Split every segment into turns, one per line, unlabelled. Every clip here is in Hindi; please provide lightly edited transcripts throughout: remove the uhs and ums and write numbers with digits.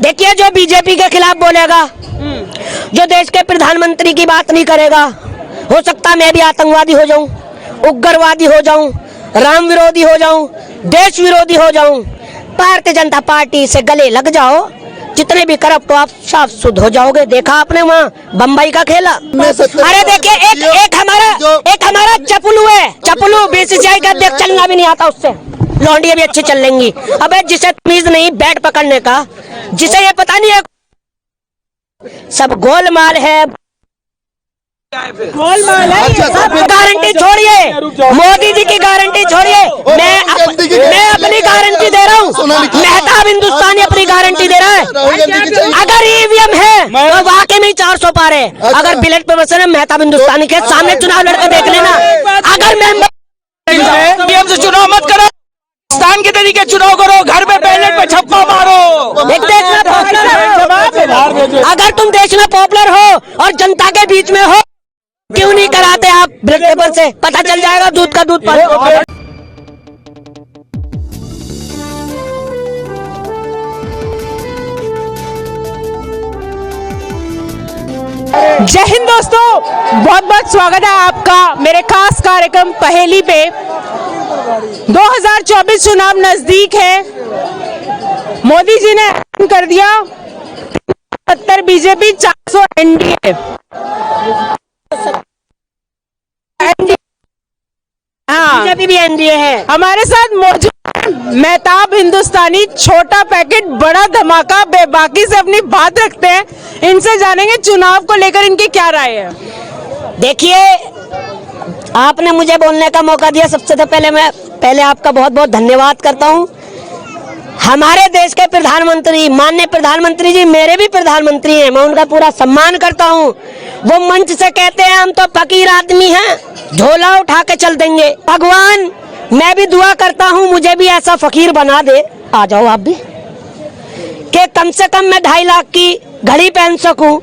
देखिए, जो बीजेपी के खिलाफ बोलेगा, जो देश के प्रधानमंत्री की बात नहीं करेगा, हो सकता मैं भी आतंकवादी हो जाऊं, उग्रवादी हो जाऊं, राम विरोधी हो जाऊं, देश विरोधी हो जाऊं। भारतीय जनता पार्टी से गले लग जाओ, जितने भी करप्ट हो आप साफ शुद्ध हो जाओगे। देखा आपने वहाँ बम्बई का खेला। अरे देखिए, एक हमारा चपलू है, चपलू बीसीसीआई का अध्यक्ष, चलना भी नहीं आता उससे, लौंडियां भी अच्छी चल लेंगी। अबे जिसे तमीज नहीं बैट पकड़ने का, जिसे ये पता नहीं है सब गोलमाल है, गोलमाल है। गारंटी छोड़िए, मोदी जी की गारंटी छोड़िए, मैं अपनी गारंटी दे रहा हूँ। मेहताब हिंदुस्तानी अपनी गारंटी दे रहा है। अगर ईवीएम है तो वाकई में 400 पार है। अगर बैलेट पेपर है, मेहताब हिंदुस्तानी के सामने चुनाव लड़के देख लेना। अगर मैं
से चुनाव मत करो, हिंदुस्तान के तरीके चुनाव करो, घर पे बैलेट पे छप्पा मारो।
अगर तुम देश में पॉपुलर हो और जनता के बीच में हो, क्यों नहीं कराते आप बैलेट पेपर से? पता चल जाएगा दूध का दूध पानी।
जय हिंद दोस्तों, बहुत बहुत स्वागत है आपका मेरे खास कार्यक्रम पहेली पे। 2024 चुनाव नजदीक है। मोदी जी ने ऐलान कर दिया 70 बीजेपी 400 एनडीए। हाँ,
बीजेपी भी एनडीए है।
हमारे साथ मौजूद मेहताब हिंदुस्तानी, छोटा पैकेट बड़ा धमाका, बेबाकी से अपनी बात रखते हैं। इनसे जानेंगे चुनाव को लेकर इनकी क्या राय है।
देखिए, आपने मुझे बोलने का मौका दिया, सबसे तो पहले आपका बहुत बहुत धन्यवाद करता हूं। हमारे देश के प्रधानमंत्री, माननीय प्रधानमंत्री जी मेरे भी प्रधानमंत्री हैं, मैं उनका पूरा सम्मान करता हूं। वो मंच से कहते हैं हम तो फकीर आदमी हैं, झोला उठा के चल देंगे। भगवान, मैं भी दुआ करता हूं मुझे भी ऐसा फकीर बना दे। आ जाओ आप भी, कि कम से कम मैं 2.5 लाख की घड़ी पहन सकूं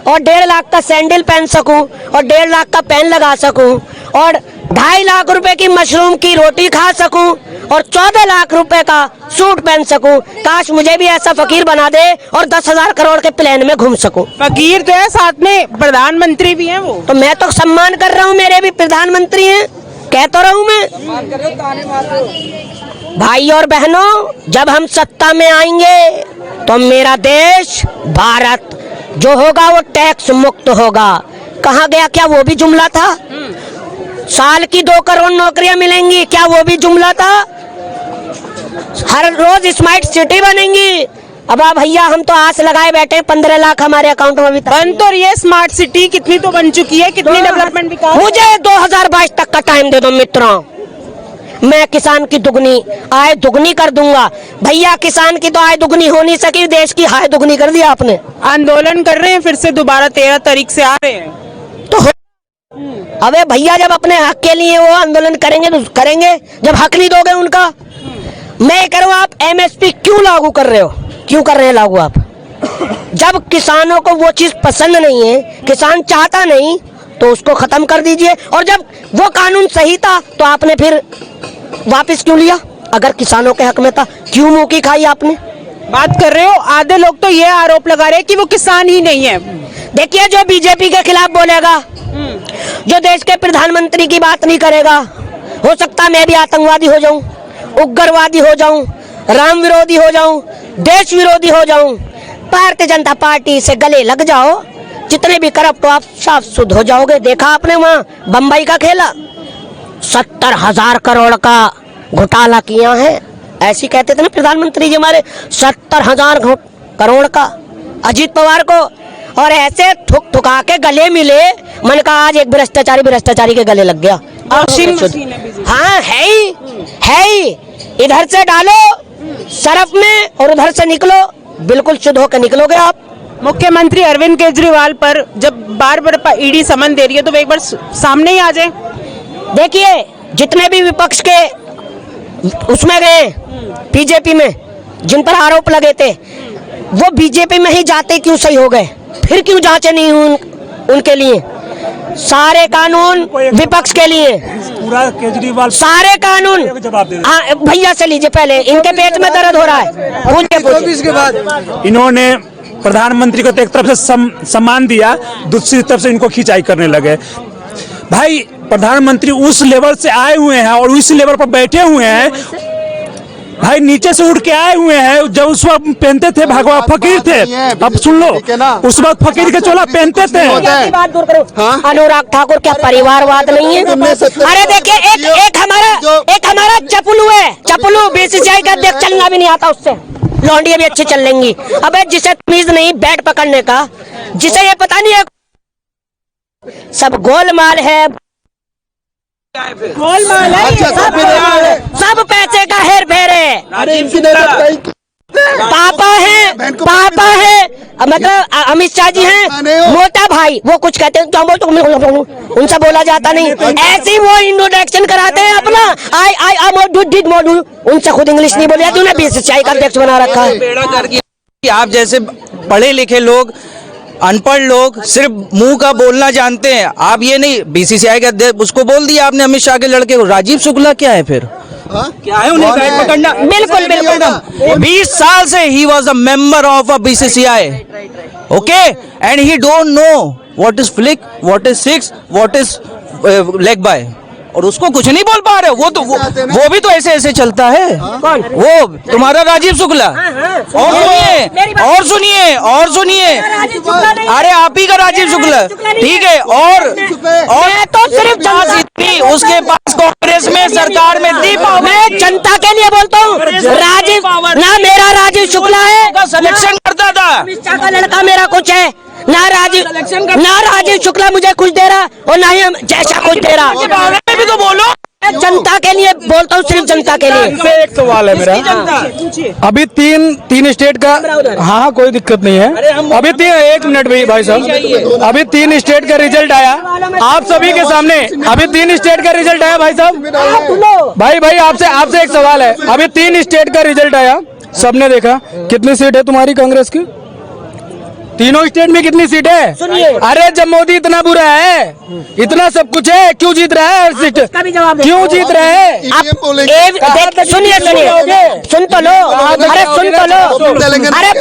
और 1.5 लाख का सैंडल पहन सकूं और 1.5 लाख का पेन लगा सकूं और 2.5 लाख रुपए की मशरूम की रोटी खा सकूं और 14 लाख रुपए का सूट पहन सकूं। काश मुझे भी ऐसा फकीर बना दे और 10,000 करोड़ के प्लेन में घूम सकूं।
फकीर तो है, साथ में प्रधानमंत्री भी हैं वो।
तो मैं तो सम्मान कर रहा हूं, मेरे भी प्रधानमंत्री हैं, कह तो रहा हूं मैं। भाई और बहनों, जब हम सत्ता में आएंगे तो मेरा देश भारत जो होगा वो टैक्स मुक्त होगा। कहाँ गया? क्या वो भी जुमला था? साल की 2 करोड़ नौकरियां मिलेंगी, क्या वो भी जुमला था? हर रोज स्मार्ट सिटी बनेंगी। अब भैया हम तो आस लगाए बैठे हैं, 15 लाख हमारे अकाउंट में भी
बन तो रही है स्मार्ट सिटी। कितनी तो बन चुकी है, कितनी डेवलपमेंट विकास।
मुझे 2022 तक का टाइम दे दो मित्रों, मैं किसान की दुगनी आय दुगनी कर दूंगा। भैया किसान की तो आय दुगनी हो नहीं सकी, देश की आय दुगनी कर दी आपने।
आंदोलन कर रहे हैं फिर से दोबारा, 13 तारीख से आ रहे हैं
तो अबे भैया, जब अपने हक के लिए वो आंदोलन करेंगे तो करेंगे, जब हक नहीं दोगे उनका। मैं कह रहा हूँ, आप एमएसपी क्यों लागू कर रहे हो? क्यों कर रहे हैं लागू आप? जब किसानों को वो चीज पसंद नहीं है, किसान चाहता नहीं, तो उसको खत्म कर दीजिए। और जब वो कानून सही था तो आपने फिर वापस क्यों लिया? अगर किसानों के हक में था, क्यों मुंह की खाई आपने?
बात कर रहे हो, आधे लोग तो ये आरोप लगा रहे हैं कि वो किसान ही नहीं है।
देखिए, जो बीजेपी के खिलाफ बोलेगा, जो देश के प्रधानमंत्री की बात नहीं करेगा, हो सकता मैं भी आतंकवादी हो जाऊं, उग्रवादी हो जाऊं, राम विरोधी हो जाऊं, देश विरोधी हो जाऊं। भारतीय जनता पार्टी से गले लग जाओ, जितने भी करप्ट हो आप साफ शुद्ध हो जाओगे। देखा आपने वहाँ बम्बई का खेला, 70,000 करोड़ का घोटाला किया है, ऐसी कहते थे ना प्रधानमंत्री जी हमारे, 70,000 करोड़ का अजीत पवार को। और ऐसे ठुक ठुका के गले मिले, मन का आज एक भ्रष्टाचारी के गले लग गया। हाँ, है ही। इधर से डालो सरफ में और उधर से निकलो, बिल्कुल शुद्ध होकर निकलोगे आप।
मुख्यमंत्री अरविंद केजरीवाल पर जब बार-बार ईडी समन दे रही है तो एक बार सामने ही आ जाए।
देखिए, जितने भी विपक्ष के उसमें गए बीजेपी में, जिन पर आरोप लगे थे, वो बीजेपी में ही जाते क्यों सही हो गए? फिर क्यों जांचे नहीं उनके लिए? सारे कानून विपक्ष के लिए,
पूरा केजरीवाल
सारे कानून।
जवाब दे
हाँ, भैया से लीजिए पहले, इनके पेट में दर्द हो रहा है। पूछिए।
के बाद
इन्होंने प्रधानमंत्री को तो एक तरफ से सम्मान दिया, दूसरी तरफ से इनको खिंचाई करने लगे। भाई प्रधानमंत्री उस लेवल से आए हुए हैं और उस लेवल पर बैठे हुए हैं, भाई नीचे से उठ के आए हुए हैं। जब उस वक्त पहनते थे भगवा फकीर थे, अब सुन लो, उस वक्त फकीर के चोला पहनते थे।
बात दूर करो। अनुराग ठाकुर क्या परिवारवाद नहीं है? अरे देखिए, एक हमारा चपलू है, चपलू बीसीसीआई का अध्यक्ष, चलना भी नहीं आता उससे, लौंडियां भी अच्छी चल लेंगी। अबे जिसे तमीज नहीं बैट पकड़ने का, जिसे ये पता नहीं है सब गोलमाल है, गोलमाल है, सब पैसे का हेर फेर है। पापा है मतलब अमित शाह जी हैं, मोटा भाई, वो कुछ कहते हैं तो उनसे बोला जाता नहीं। ऐसे ही वो इंट्रोडक्शन कराते हैं अपना, आई उनसे खुद इंग्लिश नहीं बोली जाती, उन्हें बीसीसीआई का अध्यक्ष बना रखा है।
आप जैसे पढ़े लिखे लोग, अनपढ़ लोग सिर्फ मुंह का बोलना जानते हैं। आप ये नहीं, बीसीसीआई का अध्यक्ष उसको बोल दिया आपने, अमित शाह के लड़के को। राजीव शुक्ला क्या है फिर? क्या है उन्हें बैट पकड़ना? बिल्कुल 20 साल से ही was a member of a BCCI, okay, and he don't know what is flick, what is six, what is leg bye, और उसको कुछ नहीं बोल पा रहे। वो भी तो ऐसे ऐसे चलता है। कौन? वो तुम्हारा राजीव शुक्ला। और सुनिए, अरे आप ही का राजीव शुक्ला, ठीक है। और तो सिर्फ उसके पास कांग्रेस में सरकार में थी।
मैं जनता के लिए बोलता हूँ, राजीव ना मेरा राजीव शुक्ला है,
सिलेक्शन करता था,
अमित शाह का लड़का मेरा कुछ है, ना राजीव शुक्ला मुझे कुछ दे रहा और ना ही जैसा कुछ दे रहा।
भी तो बोलो,
जनता के लिए बोलता हूँ, सिर्फ जनता के लिए।
एक सवाल है मेरा, अभी तीन स्टेट का, हाँ कोई दिक्कत नहीं है, अभी एक मिनट भाई साहब, अभी 3 स्टेट का रिजल्ट आया आप सभी के सामने, अभी 3 स्टेट का रिजल्ट आया भाई साहब। भाई आपसे एक सवाल है, अभी 3 स्टेट का रिजल्ट आया, सबने देखा, कितनी सीट है तुम्हारी कांग्रेस की? तीनों स्टेट में कितनी सीट है? अरे जब मोदी इतना बुरा है, इतना सब कुछ है, क्यों जीत रहा है? क्यों जीत रहा है?
सुनिए सुन तो लो, अरे सुन तो लो, अरे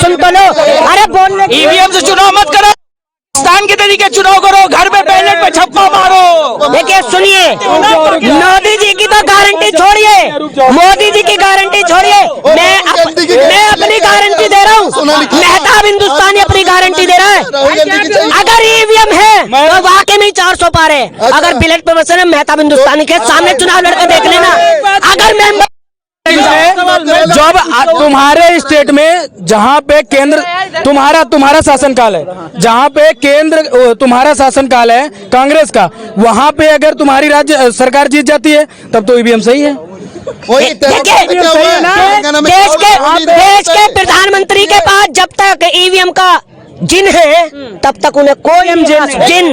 सुन तो लो, अरे बोलने
ईवीएम से चुनाव मत करो, पाकिस्तान के तरीके चुनाव करो, घर में बैलेट पे छप्पा मारो।
देखिए सुनिए, मोदी जी की तो गारंटी छोड़िए, मोदी जी की गारंटी छोड़िए, मैं अपनी गारंटी दे रहा हूँ, मेहताब हिंदुस्तानी अपनी गारंटी दे रहा है। अगर ईवीएम है तो वाकई में 400 पार है, अगर बिलेट पे बस मेहताब हिंदुस्तानी के सामने चुनाव लड़के देख लेना। अगर मैं
जब तुम्हारे स्टेट में जहाँ पे केंद्र तुम्हारा शासनकाल है, जहाँ पे केंद्र तुम्हारा शासनकाल है कांग्रेस का, वहाँ पे अगर तुम्हारी राज्य सरकार जीत जाती है तब तो ईवीएम सही है।
देश के प्रधानमंत्री के पास जब तक ईवीएम का जिन है तब तक उन्हें कोई जिन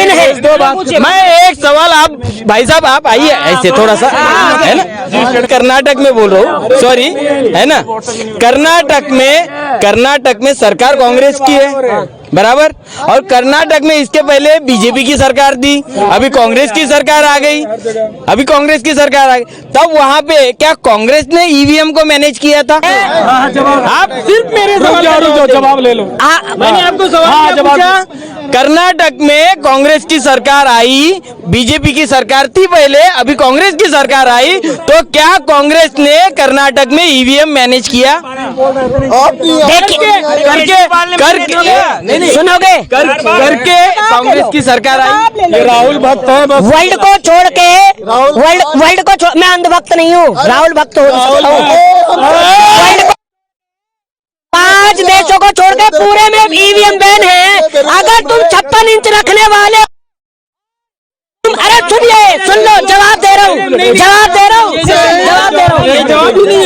है।
मैं एक सवाल, आप भाई साहब आप आइए ऐसे थोड़ा सा, है ना, कर्नाटक में बोल रहा हूँ, सॉरी, है ना, कर्नाटक में सरकार कांग्रेस की है, बराबर, और कर्नाटक में इसके पहले बीजेपी की सरकार थी, अभी कांग्रेस की सरकार आ गई, तब वहाँ पे क्या कांग्रेस ने ईवीएम को मैनेज किया था? आप सिर्फ मेरे
जवाब ले लो।
मैंने आपको सवाल पूछा, कर्नाटक में कांग्रेस की सरकार आई, बीजेपी की सरकार थी पहले, अभी कांग्रेस की सरकार आई, तो क्या कांग्रेस ने कर्नाटक में ईवीएम मैनेज किया?
सुनोगे,
करके कांग्रेस की सरकार आई।
ये राहुल भक्त है,
वर्ल्ड को छोड़ के, वर्ल्ड को छोड़, मैं अंधभक्त नहीं हूँ, राहुल भक्त हो सकता हूँ। 5 देशों को छोड़ के पूरे में ईवीएम बैन है। अगर तुम 56 इंच रखने वाले, अरे सुन लो, जवाब दे रहा हूँ,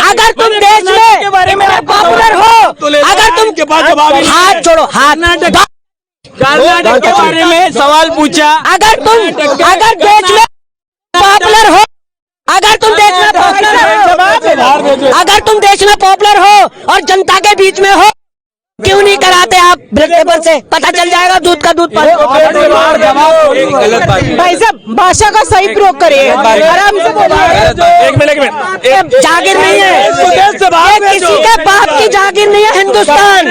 अगर तुम देश में पॉपुलर हो, अगर तुम हाथ छोड़ो,
कर्नाटक के बारे में सवाल पूछा,
अगर देश में पॉपुलर हो, अगर तुम देश में पॉपुलर हो और जनता के बीच में हो, क्यों नहीं कराते आप ब्लैक पेपर से पता चल जाएगा दूध का दूध पानी।
गलत बात है।
भाई साहब भाषा का सही प्रयोग करिए, आराम से बोलिए।
एक मिनट
जागीर नहीं है, ये किसी के बाप की जागीर नहीं है हिंदुस्तान।